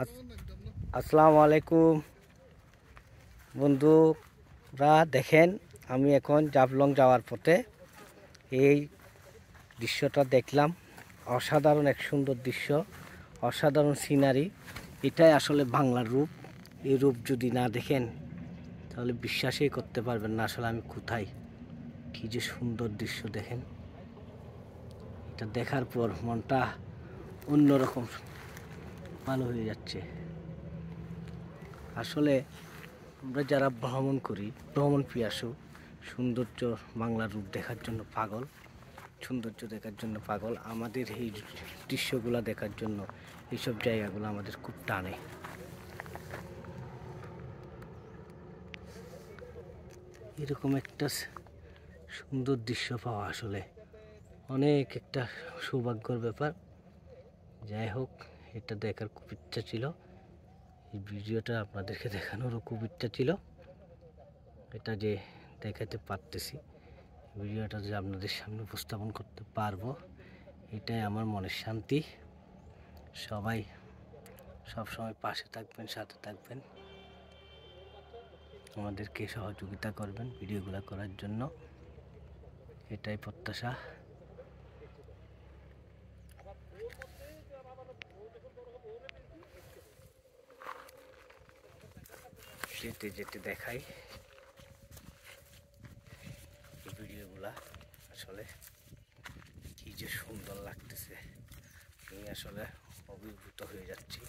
আসসালামু আলাইকুম বন্ধুরা, দেখেন আমি এখন জাফলং যাওয়ার পথে এই দৃশ্যটা দেখলাম। অসাধারণ এক সুন্দর দৃশ্য, অসাধারণ সিনারি। এটাই আসলে বাংলার রূপ। এই রূপ যদি না দেখেন তাহলে বিশ্বাসই করতে পারবেন না আসলে আমি কোথায়। কি যে সুন্দর দৃশ্য দেখেন, এটা দেখার পর মনটা অন্যরকম ভালো হয়ে যাচ্ছে। আসলে আমরা যারা ভ্রমণ করি, ভ্রমণ পিয়াসু, সৌন্দর্য বাংলার রূপ দেখার জন্য পাগল, সৌন্দর্য দেখার জন্য পাগল, আমাদের এই দৃশ্যগুলো দেখার জন্য এইসব জায়গাগুলো আমাদের খুব টানে। এরকম একটা সুন্দর দৃশ্য পাওয়া আসলে অনেক একটা সৌভাগ্যের ব্যাপার। যাই হোক, এটা দেখার খুব ইচ্ছা ছিল, এই ভিডিওটা আপনাদেরকে দেখানোরও খুব ইচ্ছা ছিল। এটা যে দেখাতে পারতেছি, ভিডিওটা যে আপনাদের সামনে উপস্থাপন করতে পারবো, এটাই আমার মনের শান্তি। সবাই সবসময় পাশে থাকবেন, সাথে থাকবেন, আমাদেরকে সহযোগিতা করবেন ভিডিওগুলো করার জন্য, এটাই প্রত্যাশা। যেতে যেতে দেখাই ভিডিওগুলা, আসলে কি যে সুন্দর লাগতেছে, আমি আসলে অভিভূত হয়ে যাচ্ছি।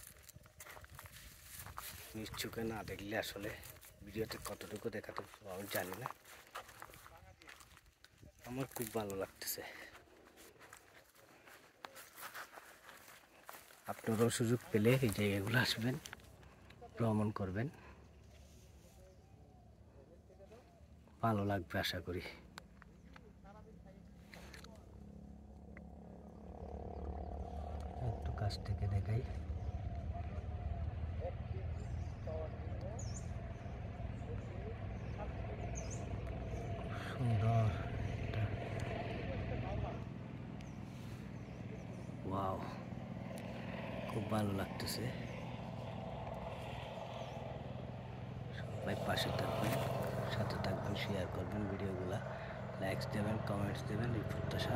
নিজ চোখে না দেখলে আসলে ভিডিওতে কতটুকু দেখাতে আমি জানি না। আমার খুব ভালো লাগতেছে। আপনারাও সুযোগ পেলে এই জায়গাগুলো আসবেন, ভ্রমণ করবেন, ভালো লাগবে আশা করি। একটু কাছ থেকে দেখাই, সুন্দর এটা। ওয়াও, খুব ভালো লাগতেছে। সবাই পাশে থাকবেন, সাথে থাকবেন, শেয়ার করবেন ভিডিওগুলা, লাইকস দেবেন, কমেন্টস দেবেন, এই প্রত্যাশা।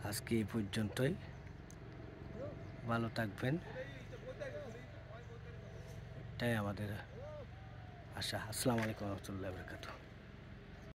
আজকে এই পর্যন্তই, ভালো থাকবেন, এটাই আমাদের আশা। আসসালামু আলাইকুম ওয়া রাহমাতুল্লাহি ওয়া বারাকাতুহু।